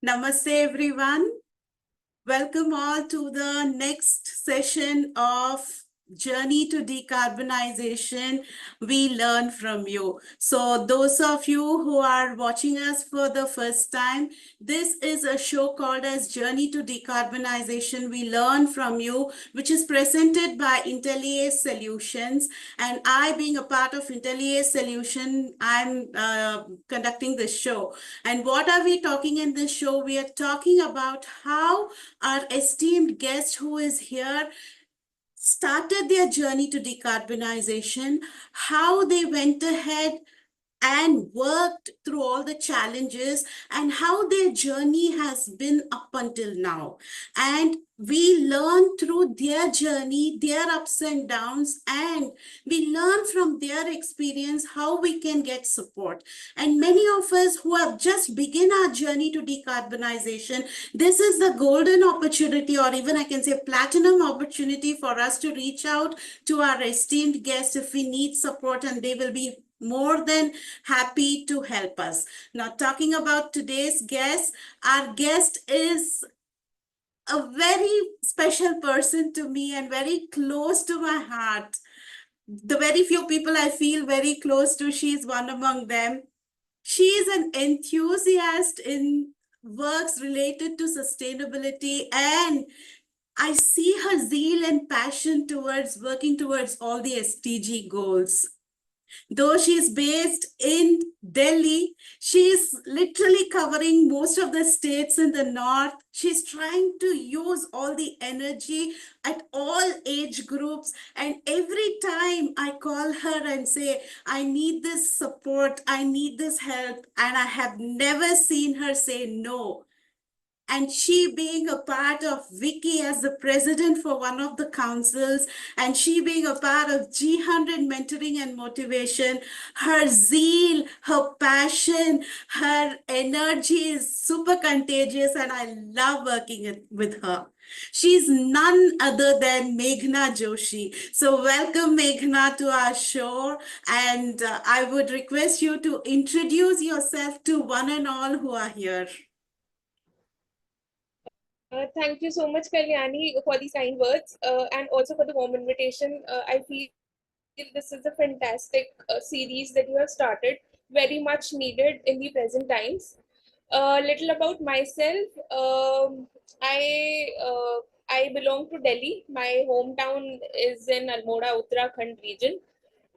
Namaste, everyone. Welcome all to the next session of Journey to Decarbonization. We learn from you. So those of you who are watching us for the first time, this is a show called as Journey to Decarbonization. We learn from you, which is presented by Intelliace Solutions. And I, being a part of Intelliace Solution, I'm conducting this show. And what are we talking in this show? We are talking about how our esteemed guest who is here started their journey to decarbonization, how they went ahead and worked through all the challenges and how their journey has been up until now. And we learn through their journey, their ups and downs, and we learn from their experience how we can get support. And many of us who have just begun our journey to decarbonization, this is the golden opportunity, or even I can say platinum opportunity, for us to reach out to our esteemed guests if we need support, and they will be more than happy to help us. Now, talking about today's guest, our guest is a very special person to me and very close to my heart. The very few people I feel very close to, she is one among them. She is an enthusiast in works related to sustainability, and I see her zeal and passion towards working towards all the SDG goals. Though she is based in Delhi, she is literally covering most of the states in the north. She's trying to use all the energy at all age groups. And every time I call her and say, I need this support, I need this help, and I have never seen her say no. And she being a part of Vicky as the president for one of the councils, and she being a part of G100 mentoring and motivation, her zeal, her passion, her energy is super contagious, and I love working with her. She's none other than Meghna Joshi. So welcome, Meghna, to our show. And I would request you to introduce yourself to one and all who are here. Thank you so much, Kalyani, for these kind words and also for the warm invitation. I feel this is a fantastic series that you have started, very much needed in the present times. A little about myself. I belong to Delhi. My hometown is in Almora, Uttarakhand region,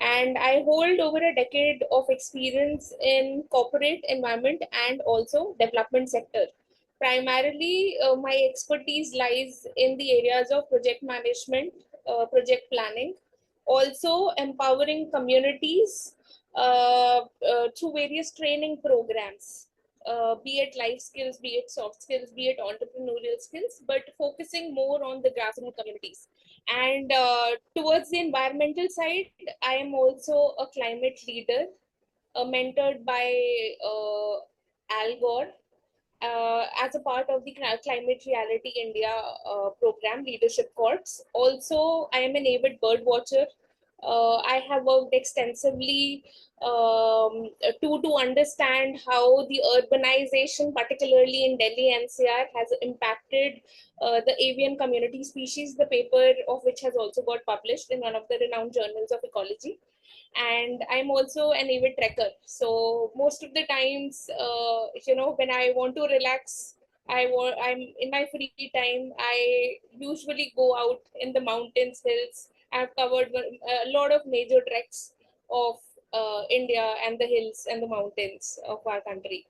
and I hold over a decade of experience in corporate environment and also development sector. Primarily, my expertise lies in the areas of project management, project planning, also empowering communities through various training programs, be it life skills, be it soft skills, be it entrepreneurial skills, but focusing more on the grassroots communities. And towards the environmental side, I am also a climate leader, mentored by Al Gore as a part of the Climate Reality India program leadership corps. Also, I am an avid bird watcher. I have worked extensively to understand how the urbanization, particularly in Delhi NCR, has impacted the avian community species, the paper of which has also got published in one of the renowned journals of ecology. And I'm also an avid trekker. So most of the times, when I want to relax, I'm in my free time. I usually go out in the mountains, hills. I've covered a lot of major treks of India and the hills and the mountains of our country.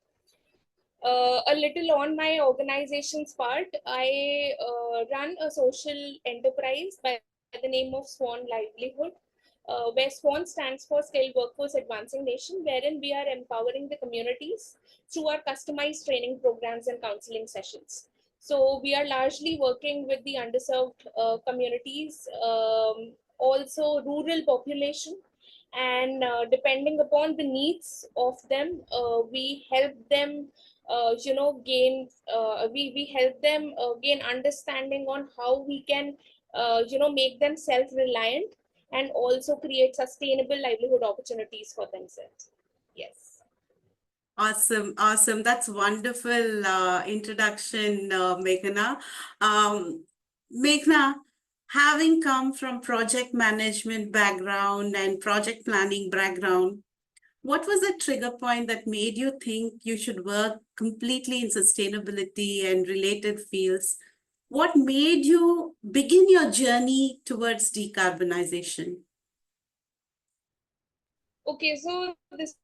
A little on my organization's part, I run a social enterprise by the name of SWAN Livelihood, where SWAN stands for Skilled Workforce Advancing Nation, wherein we are empowering the communities through our customized training programs and counseling sessions. So we are largely working with the underserved communities, also rural population, and depending upon the needs of them, we help them we help them gain understanding on how we can make them self-reliant and also create sustainable livelihood opportunities for themselves. Yes. Awesome, awesome. That's wonderful introduction, Meghna. Meghna, having come from project management background and project planning background, what was the trigger point that made you think you should work completely in sustainability and related fields? What made you begin your journey towards decarbonization? Okay, so this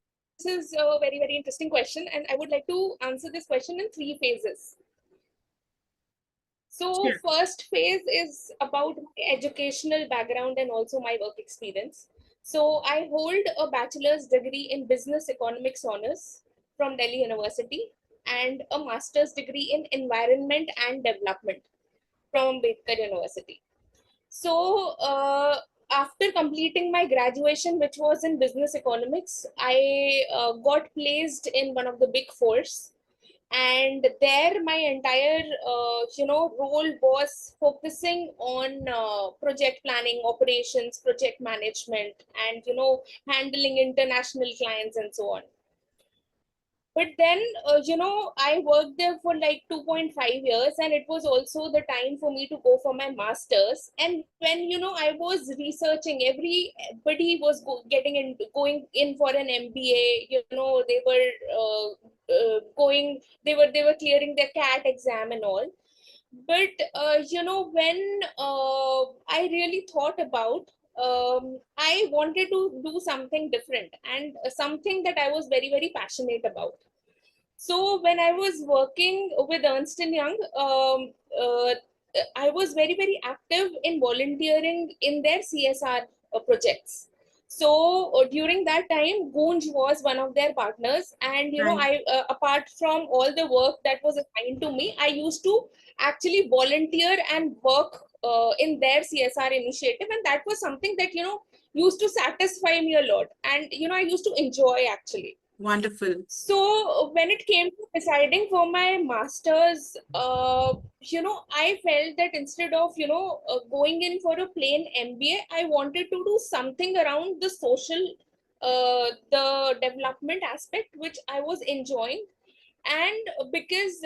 is a very, very interesting question, and I would like to answer this question in three phases. So, Sure. first phase is about my educational background and also my work experience. So, I hold a bachelor's degree in business economics honors from Delhi University and a master's degree in environment and development from Ambedkar University. So, after completing my graduation, which was in business economics, I got placed in one of the big fours, and there my entire role was focusing on project planning, operations, project management, and handling international clients and so on. But then I worked there for like 2.5 years, and it was also the time for me to go for my masters. And when I was researching, everybody was getting in, going in for an MBA. They were going, they were clearing their CAT exam and all. But when I really thought about, I wanted to do something different and something that I was very, very passionate about. So when I was working with Ernst and Young, I was very, very active in volunteering in their CSR projects. So during that time, Goonj was one of their partners, and Right. I apart from all the work that was assigned to me, I used to actually volunteer and work in their CSR initiative, and that was something that used to satisfy me a lot, and I used to enjoy actually. Wonderful. So when it came to deciding for my masters, I felt that instead of going in for a plain MBA, I wanted to do something around the social, the development aspect, which I was enjoying. And because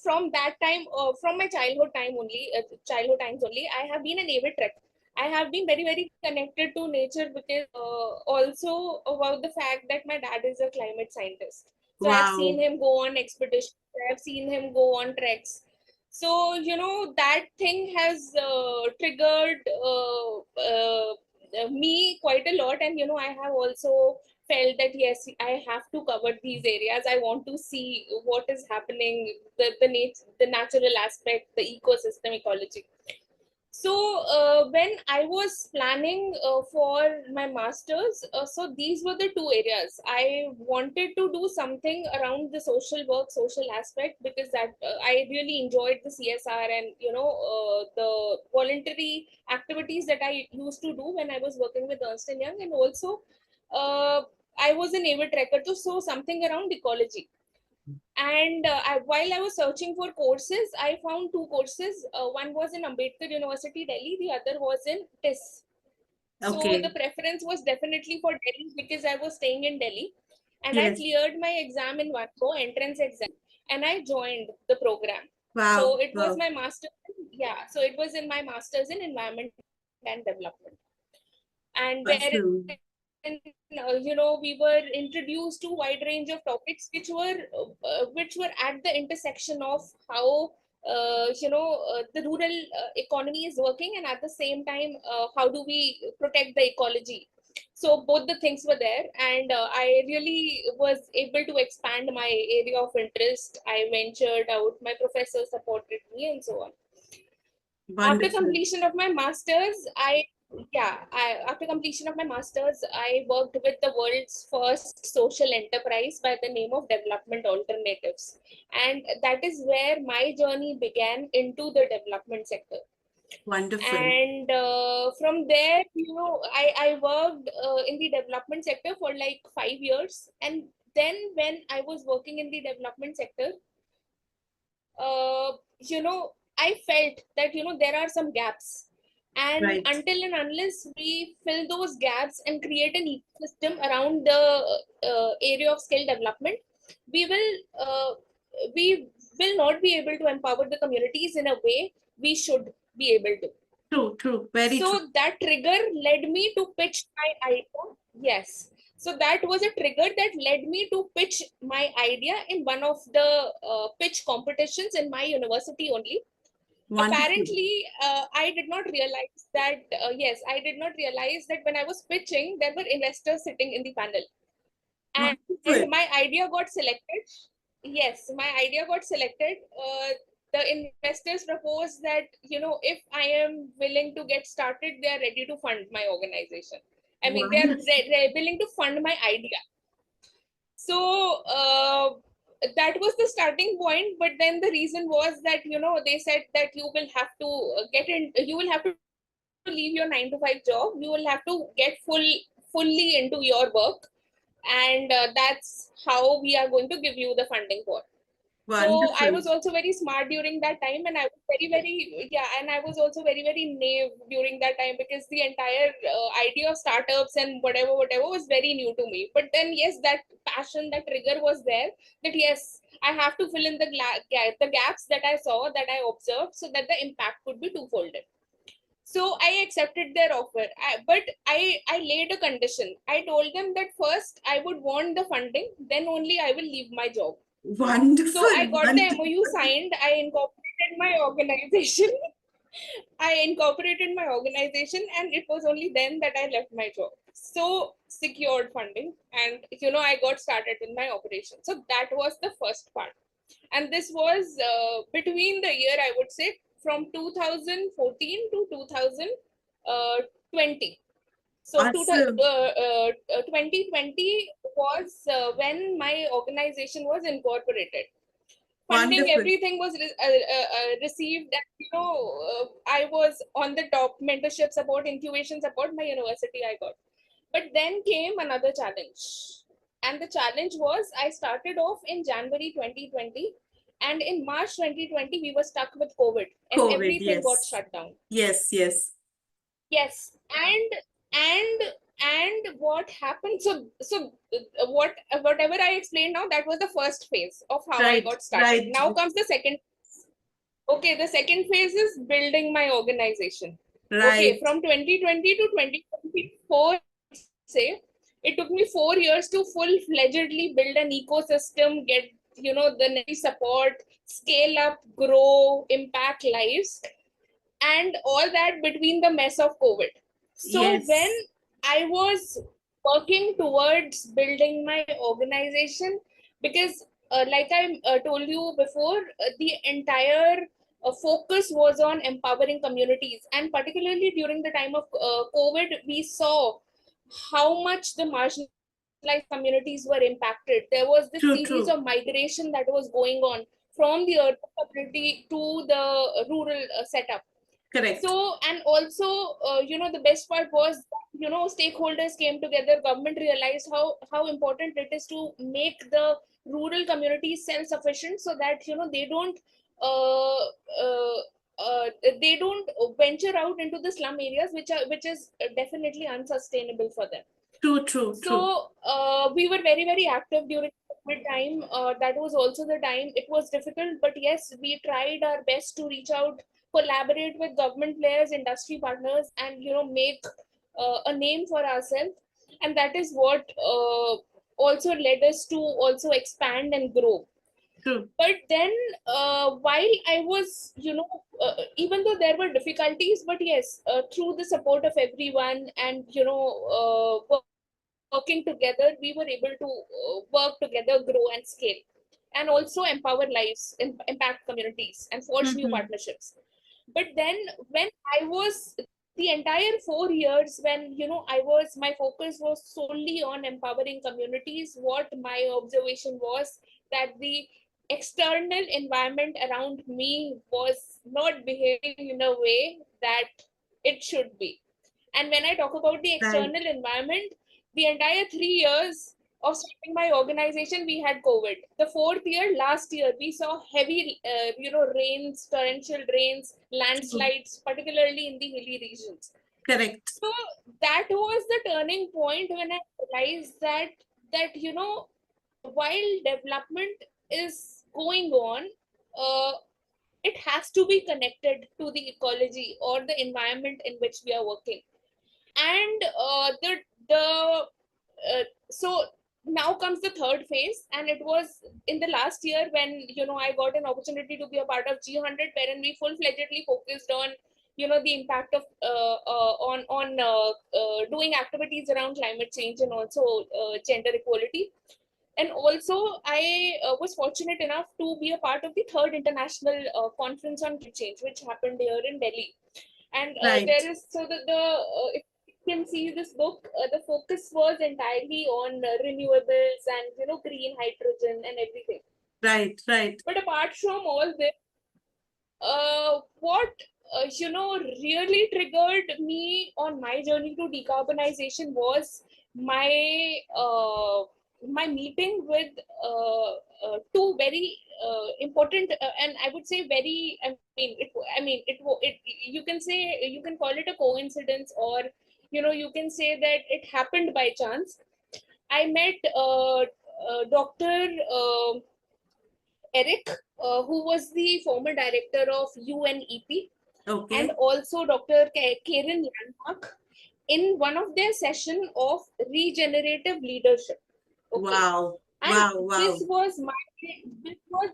from that time, from my childhood times only, I have been an avid trek. I have been very, very connected to nature because also about the fact that my dad is a climate scientist. So I've seen Wow. him go on expeditions, I've seen him go on treks. So that thing has triggered me quite a lot, and I have also felt that yes, I have to cover these areas. I want to see what is happening, the natural aspect, the ecosystem ecology. So when I was planning for my masters, so these were the two areas. I wanted to do something around the social work, social aspect, because that I really enjoyed the CSR and the voluntary activities that I used to do when I was working with Ernst and Young, and also uh, I was an avid trekker too, so something around ecology. And while I was searching for courses, I found two courses. One was in Ambedkar University, Delhi. The other was in TIS. So the Okay. preference was definitely for Delhi because I was staying in Delhi. And I Yes. cleared my exam in one go, entrance exam, and I joined the program. Wow. So it was Wow. my master. Yeah. So it was in my master's in environment and development. And wherein Awesome. we were introduced to wide range of topics which were at the intersection of how the rural economy is working, and at the same time how do we protect the ecology. So both the things were there, and I really was able to expand my area of interest. I ventured out, my professor supported me, and so on. After Wonderful. completion of my masters, after completion of my masters, I worked with the world's first social enterprise by the name of Development Alternatives, and that is where my journey began into the development sector. Wonderful. And from there, I worked in the development sector for like 5 years, and then when I was working in the development sector, I felt that there are some gaps. And Right. until and unless we fill those gaps and create an ecosystem around the area of skill development, we will uh, we will not be able to empower the communities in a way we should be able to. True, true, very true. So that trigger led me to pitch my idea. Yes. So that was a trigger that led me to pitch my idea in one of the pitch competitions in my university only. Wonderful. Apparently, I did not realize that, yes, I did not realize that when I was pitching, there were investors sitting in the panel. And Wonderful. my idea got selected. Yes, my idea got selected. The investors proposed that, if I am willing to get started, they are ready to fund my organization. I mean, they are Wonderful. willing to fund my idea. So that was the starting point. But then the reason was that, they said that you will have to you will have to leave your 9 to 5 job. You will have to get fully into your work, and that's how we are going to give you the funding for. So I Wonderful. was also very smart during that time, and I was very, yeah, and I was also very naive during that time, because the entire idea of startups and whatever was very new to me. But then, yes, that passion, that trigger was there, that yes, I have to fill in the gaps that I saw, that I observed, so that the impact could be twofolded. So I accepted their offer, but I laid a condition. I told them that first I would want the funding, then only I will leave my job. So I Wonderful. got the MOU Wonderful. signed. I incorporated my organization. I incorporated my organization, and it was only then that I left my job. So secured funding, and I got started with my operation. So that was the first part, and this was between the year, I would say, from 2014 to 2020. So Awesome. 2020 was when my organization was incorporated. Funding, Wonderful. everything was received, and I was on the top mentorship support, incubation support, my university I got. But then came another challenge, and the challenge was, I started off in January 2020, and in March 2020 we were stuck with COVID, and COVID, everything got yes. shut down. Yes, yes. Yes, and what happened? So whatever I explained now, that was the first phase of how I Right, got started. right, Now comes the second. Okay, the second phase is building my organization. Okay, right. from 2020 to 2024, say, it took me 4 years to full-fledgedly build an ecosystem, get the necessary support, scale up, grow, impact lives, and all that between the mess of COVID. So when Yes. I was working towards building my organization, because like I told you before, the entire focus was on empowering communities, and particularly during the time of COVID, we saw how much the marginalized communities were impacted. There was this True, series true. of migration that was going on from the urban community to the rural setup. Correct. So, and also, the best part was that, stakeholders came together, government realized how important it is to make the rural communities self-sufficient, so that uh, uh, uh, they don't venture out into the slum areas, which is definitely unsustainable for them. True, true, true. So we were very active during COVID time. That was also the time. It was difficult, but yes, we tried our best to reach out, collaborate with government players, industry partners, and make a name for ourselves. And that is what also led us to also expand and grow. True. But then, while I was, even though there were difficulties, but yes, through the support of everyone, and working together, we were able to work together, grow and scale, and also empower lives, impact communities, and forge new Mm-hmm. partnerships. But then, when I was the entire 4 years, when my focus was solely on empowering communities, what my observation was that the external environment around me was not behaving in a way that it should be. And when I talk about the Right. external environment, the entire 3 years, of starting my organization, we had COVID. The fourth year, last year, we saw heavy, rains, torrential rains, landslides, particularly in the hilly regions. Correct. So that was the turning point when I realized that while development is going on, uh, it has to be connected to the ecology or the environment in which we are working. And the so now comes the third phase, and it was in the last year when I got an opportunity to be a part of G100, wherein we full-fledgedly focused on the impact of doing activities around climate change and also gender equality. And also I was fortunate enough to be a part of the third international conference on climate change, which happened here in Delhi. And Right. there is so that the if you can see this book, the focus was entirely on renewables and green hydrogen and everything. Right. Right. But apart from all this, what really triggered me on my journey to decarbonization was my my meeting with two very important and I would say very, you can say, you can call it a coincidence, or you can say that it happened by chance. I met Dr. Eric, who was the former director of UNEP, and Okay. also Dr. Karen Landmark in one of their session of regenerative leadership. Okay, Wow. and Wow. Wow. this was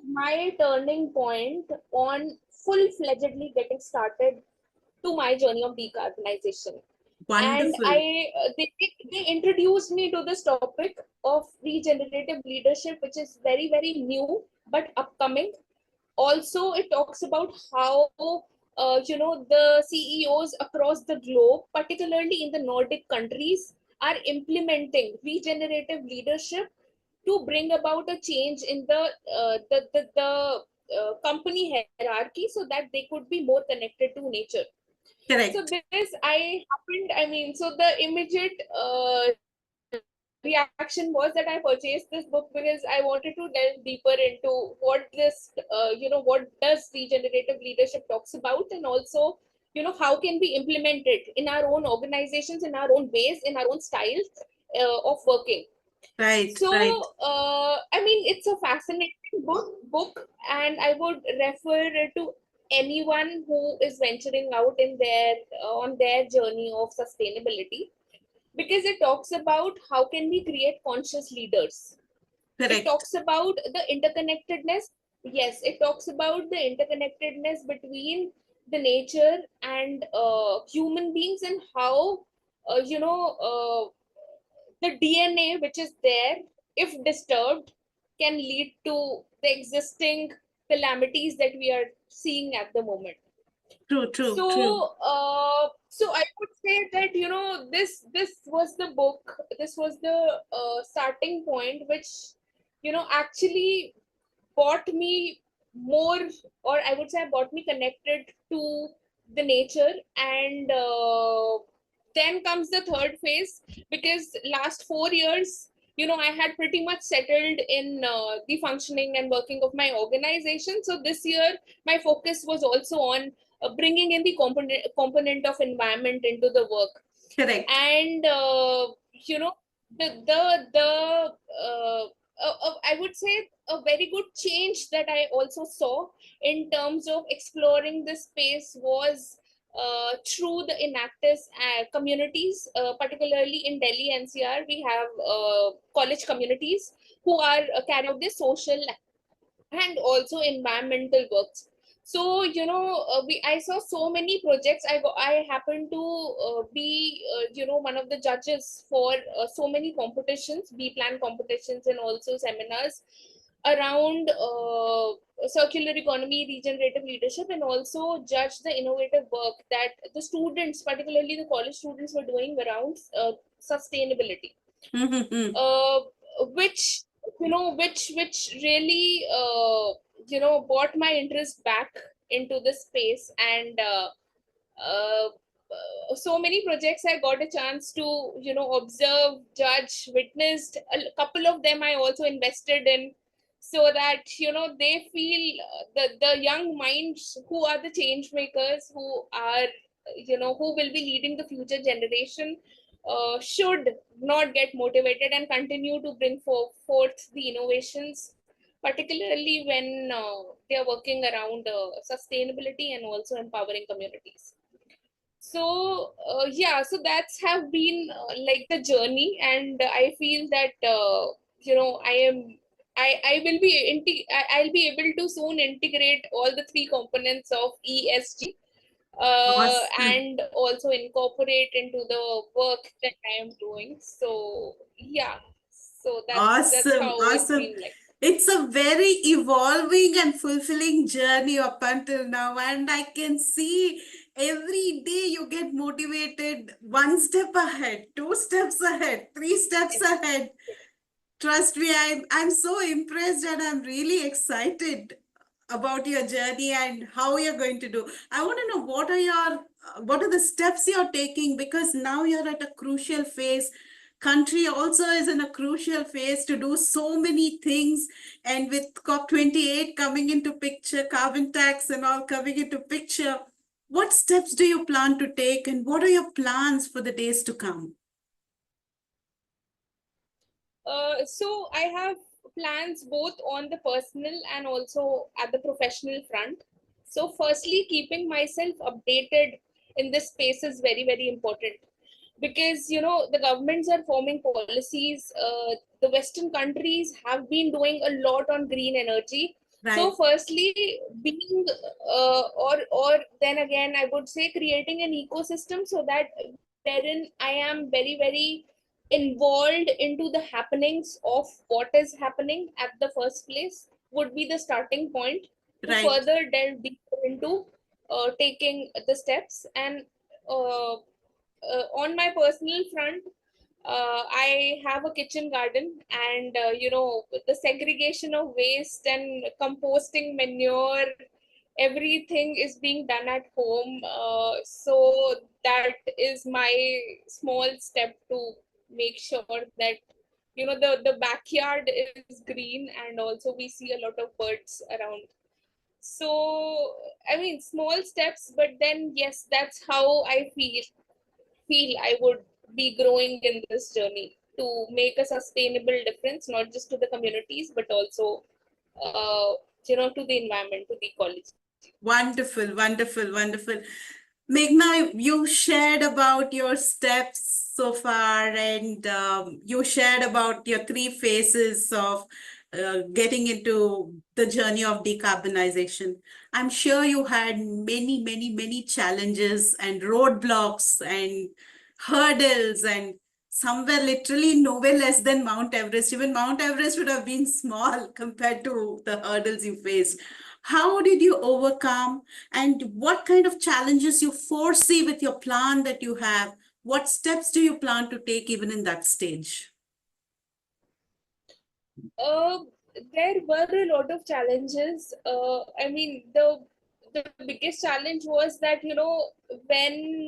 my turning point on full-fledgedly getting started to my journey of decarbonization. And Wonderful. they introduced me to this topic of regenerative leadership, which is very very new but upcoming. Also it talks about how the CEOs across the globe, particularly in the Nordic countries, are implementing regenerative leadership to bring about a change in the company hierarchy, so that they could be more connected to nature. So Correct. this I happened, so the immediate reaction was that I purchased this book because I wanted to delve deeper into what this, what does regenerative leadership talks about, and also, how can we implement it in our own organizations, in our own ways, in our own styles of working. Right. Right. So, it's a fascinating book, and I would refer it to anyone who is venturing out in their on their journey of sustainability, because it talks about how can we create conscious leaders. It Correct. talks about the interconnectedness. Yes, it talks about the interconnectedness between the nature and human beings, and how the DNA which is there, if disturbed, can lead to the existing calamities that we are seeing at the moment. True. True. True. So I would say that this was the book. This was the starting point, which actually brought me more, or I would say brought me connected to the nature. And then comes the third phase, because last 4 years, I had pretty much settled in the functioning and working of my organization. So this year, my focus was also on bringing in the component of environment into the work. Correct. And you know the I would say a very good change that I also saw in terms of exploring this space was through the Enactus communities, particularly in Delhi NCR. We have college communities who are carry out this social and also environmental works. So I saw so many projects. I happened to be one of the judges for so many competitions, B plan competitions, and also seminars around circular economy, regenerative leadership, and also judge the innovative work that the students, particularly the college students, were doing around sustainability, Mm-hmm. uh, which really brought my interest back into this space. And uh, so many projects I got a chance to, observe, judge, witnessed. A couple of them I also invested in, so that, they feel the young minds who are the change makers, who are, who will be leading the future generation, should not get motivated and continue to bring forth the innovations, particularly when they are working around sustainability and also empowering communities. So yeah, so that's have been like the journey, and I feel that I am I will be I'll be able to soon integrate all the three components of ESG, Awesome. and also incorporate into the work that I am doing. So yeah, so that's Awesome, how it's awesome. been like. It's a very evolving and fulfilling journey up until now, and I can see every day you get motivated one step ahead, two steps ahead, three steps Yes. ahead. Trust me, I'm so impressed and I'm really excited about your journey and how you're going to do. I want to know what are the steps you're taking, because now you're at a crucial phase. Country also is in a crucial phase to do so many things, and with COP28 coming into picture, carbon tax and all coming into picture, what steps do you plan to take and what are your plans for the days to come? So I have plans both on the personal and also at the professional front. So firstly, keeping myself updated in this space is very, very important, because the governments are forming policies. The Western countries have been doing a lot on green energy. So Right, firstly, being or then again, I would say creating an ecosystem so that wherein I am very, very involved into the happenings of what is happening at the first place would be the starting point to right. further delve deeper into taking the steps. And on my personal front, I have a kitchen garden, and the segregation of waste and composting manure, everything is being done at home. So that is my small step to make sure that the backyard is green, and also we see a lot of birds around. So I mean, small steps, but then yes, that's how I feel I would be growing in this journey to make a sustainable difference, not just to the communities, but also, uh, to the environment, to the ecology. Wonderful, wonderful, wonderful. Meghna, you shared about your steps so far, and you shared about your three phases of getting into the journey of decarbonization. I'm sure you had many, many, many challenges and roadblocks and hurdles, and somewhere literally nowhere less than Mount Everest. Even Mount Everest would have been small compared to the hurdles you faced. How did you overcome, and what kind of challenges you foresee with your plan that you have? What steps do you plan to take even in that stage? Uh, there were a lot of challenges. I mean, the biggest challenge was that when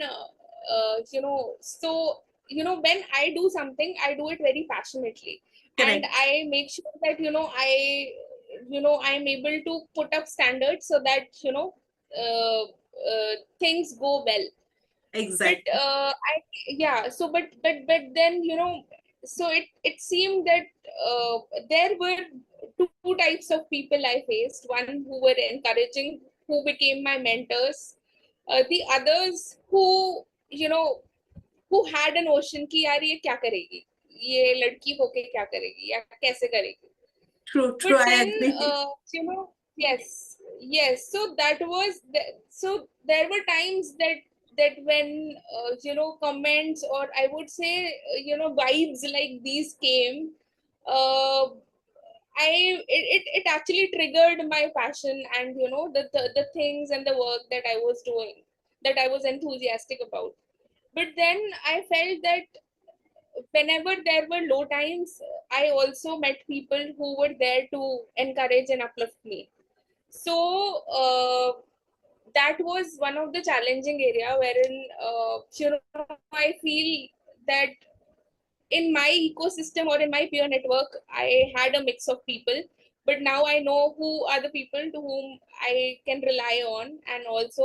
so when I do something, I do it very passionately, and Correct. I make sure that I'm able to put up standards so that things go well. But Exactly. I yeah so but then so it seemed that there were two types of people I faced. One who were encouraging, who became my mentors. The others who who had a notion कि यार ये क्या करेगी, ये लड़की होके क्या करेगी या कैसे करेगी. True, true. But I then agree. yes, so that was so there were times that when comments, or I would say vibes like these came, uh, it actually triggered my passion, and the things and the work that I was doing, that I was enthusiastic about. But then I felt that whenever there were low times, I also met people who were there to encourage and uplift me. So that was one of the challenging area wherein I feel that in my ecosystem or in my peer network, I had a mix of people, but now I know who are the people to whom I can rely on, and also,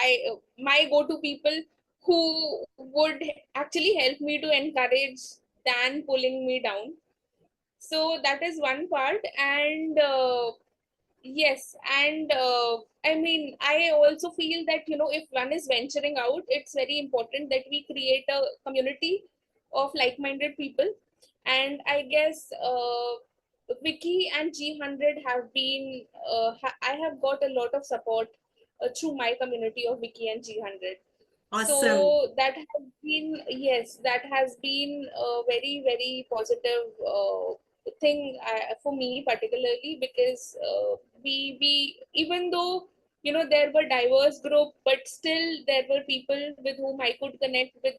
I my go-to people who would actually help me to encourage than pulling me down. So that is one part, and yes, and I mean, I also feel that, if one is venturing out, it's very important that we create a community of like-minded people. And I guess Wiki and G100 have been, I have got a lot of support through my community of Wiki and G100. Awesome. So that has been, yes, that has been a very, very positive thing for me, particularly because we even though there were diverse group, but still there were people with whom I could connect with.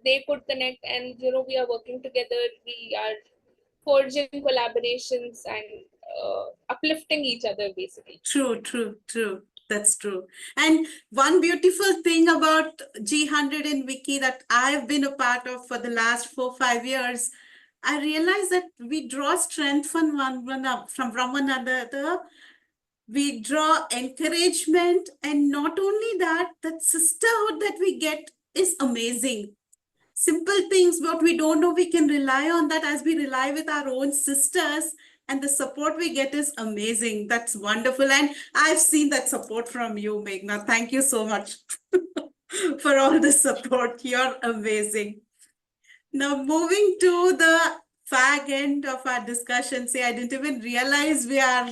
They could connect, and we are working together. We are forging collaborations and uplifting each other, basically. True, true, true. That's true. And one beautiful thing about G100 and Wiki that I've been a part of for the last 4, 5 years, I realize that we draw strength from one another. We draw encouragement, and not only that, that sisterhood that we get is amazing. Simple things what we don't know, we can rely on that as we rely with our own sisters, and the support we get is amazing. That's wonderful, and I've seen that support from you, Meghna. Thank you so much for all the support. You're amazing. Now, moving to the fag end of our discussion. See, I didn't even realize we are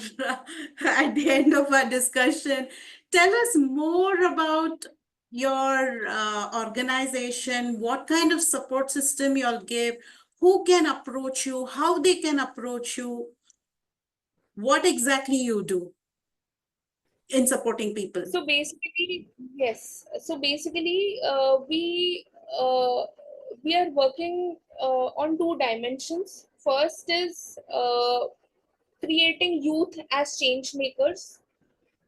at the end of our discussion. Tell us more about your organization, what kind of support system you'll give, who can approach you, how they can approach you, what exactly you do in supporting people. So basically, yes. So basically, uh, we are working on two dimensions. First is creating youth as change makers,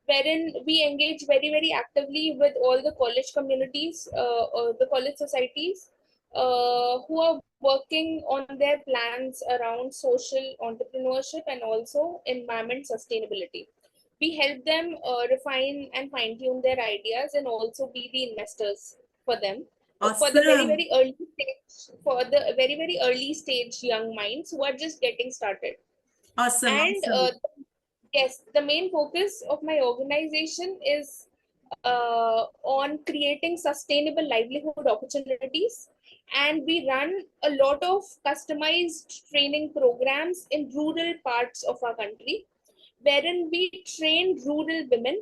wherein we engage very, very actively with all the college communities, or the college societies, who are working on their plans around social entrepreneurship and also environment sustainability. We help them refine and fine tune their ideas and also be the investors for them, for the very, Awesome. very early stage, for the very, very early stage young minds who are just getting started. Awesome. And Awesome. yes, the main focus of my organization is on creating sustainable livelihood opportunities. And we run a lot of customized training programs in rural parts of our country, wherein we train rural women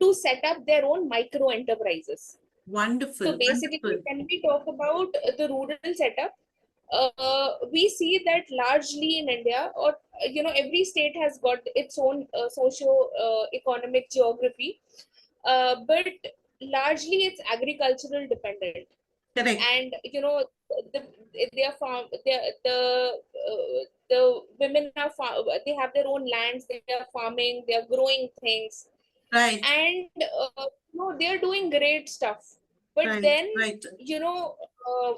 to set up their own micro enterprises. So Wonderful. basically, Wonderful. when we talk about the rural setup, we see that largely in India, or every state has got its own socio-economic geography, but largely it's agricultural dependent. Correct. And the their farm the women are they have their own lands, they are farming, they are growing things, Right. and they're doing great stuff. But Right. then Right.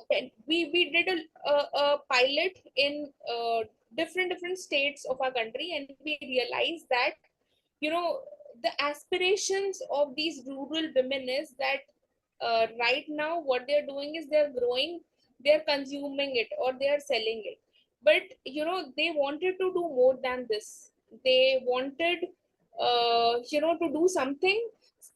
when we did a pilot in different states of our country, and we realized that you know the aspirations of these rural women is that right now what they're doing is they're growing, they're consuming it, or they're selling it. But they wanted to do more than this. They wanted to do something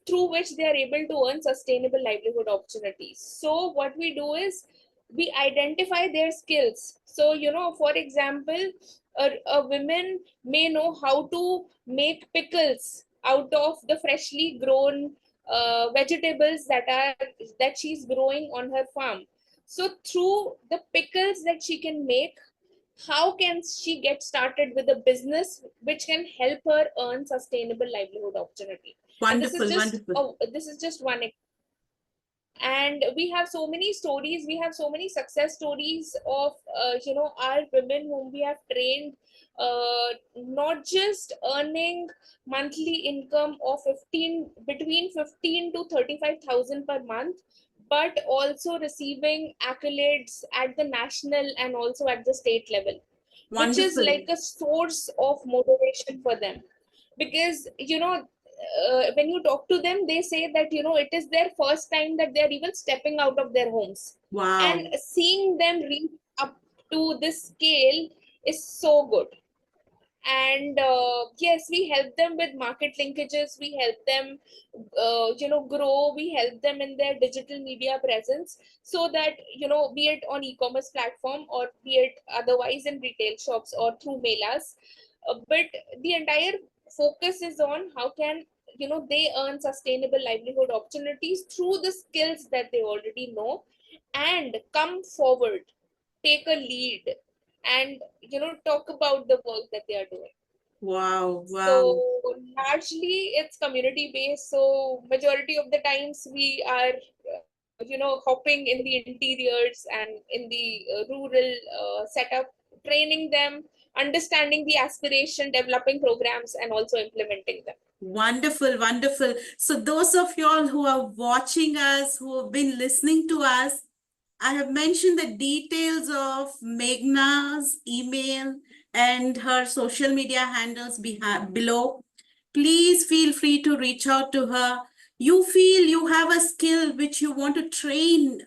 through which they are able to earn sustainable livelihood opportunities. So what we do is we identify their skills. So for example, a woman may know how to make pickles out of the freshly grown vegetables that she's growing on her farm. So through the pickles that she can make, how can she get started with a business which can help her earn sustainable livelihood opportunity? And Wonderful. Wonderful. this is just one. And we have so many stories, we have so many success stories of our women whom we have trained, not just earning monthly income of 15 between 15 to 35,000 per month, but also receiving accolades at the national and also at the state level, which is Wonderful. like a source of motivation for them. Because when you talk to them, they say that it is their first time that they are even stepping out of their homes, and Wow. seeing them reach up to this scale is so good. And yes, we help them with market linkages, we help them grow, we help them in their digital media presence, so that be it on e-commerce platform or be it otherwise in retail shops or through melas. But the entire focus is on how can they earn sustainable livelihood opportunities through the skills that they already know, and come forward, take a lead, and talk about the work that they are doing. Wow. Wow. So largely it's community based. So majority of the times we are, hopping in the interiors and in the rural setup, training them, understanding the aspiration, developing programs, and also implementing them. Wonderful, wonderful. So those of y'all who are watching us, who have been listening to us, I have mentioned the details of Meghna's email and her social media handles below. Please feel free to reach out to her. You feel you have a skill which you want to train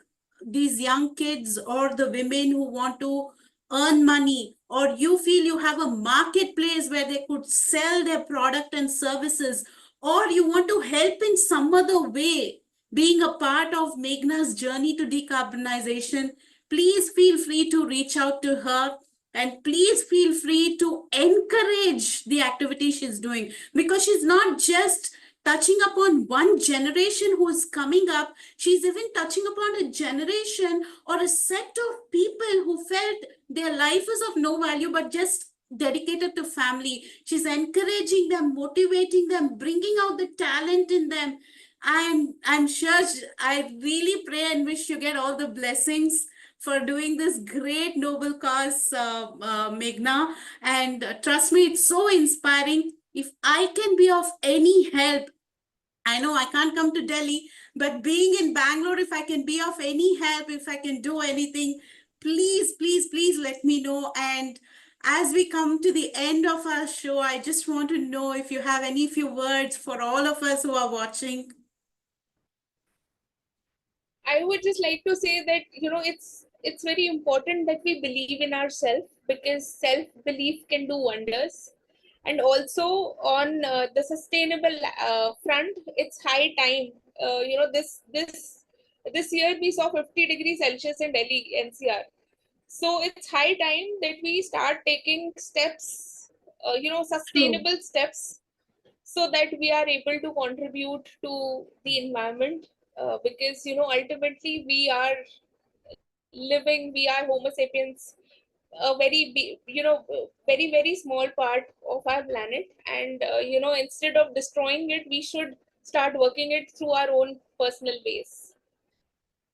these young kids or the women who want to earn money, or you feel you have a marketplace where they could sell their product and services, or you want to help in some other way, being a part of Meghna's journey to decarbonization, please feel free to reach out to her, and please feel free to encourage the activity she's doing, because she's not just touching upon one generation who's coming up, she's even touching upon a generation or a set of people who felt their life is of no value but just dedicated to family. She's encouraging them, motivating them, bringing out the talent in them. I'm sure I really pray and wish you get all the blessings for doing this great noble cause, Meghna. And trust me, it's so inspiring. If I can be of any help, I know I can't come to Delhi, but being in Bangalore, if I can be of any help, if I can do anything, please, please, please let me know. And as we come to the end of our show, I just want to know if you have any few words for all of us who are watching. I would just like to say that it's very important that we believe in ourselves, because self belief can do wonders. And also on the sustainable front, it's high time. This year we saw 50 degrees Celsius in Delhi NCR. So it's high time that we start taking steps, True. sustainable steps, so that we are able to contribute to the environment. Because ultimately we are Homo sapiens, a very small part of our planet, and instead of destroying it, we should start working it through our own personal ways.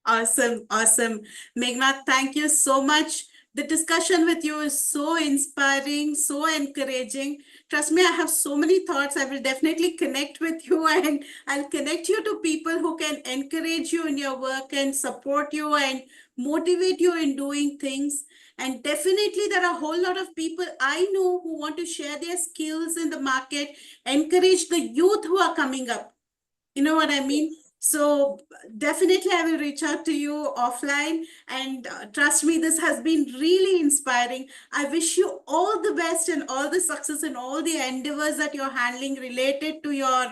Awesome, awesome. Meghna, thank you so much. The discussion with you is so inspiring, so encouraging. Trust me, I have so many thoughts. I will definitely connect with you and I'll connect you to people who can encourage you in your work and support you and motivate you in doing things. And definitely, there are a whole lot of people I know who want to share their skills in the market, encourage the youth who are coming up. You know what I mean? Yes. So definitely I will reach out to you offline, and trust me, this has been really inspiring. I wish you all the best and all the success and all the endeavors that you're handling related to your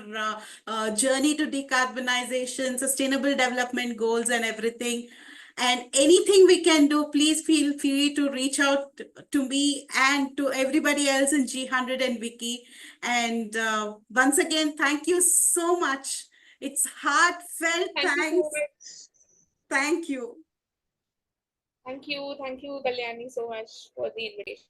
journey to decarbonization, sustainable development goals and everything. And anything we can do, please feel free to reach out to me and to everybody else in G100 and Wiki. And once again, thank you so much. It's heartfelt Thank you so thanks. much. Thank you. Thank you, Kalyani, so much for the invitation.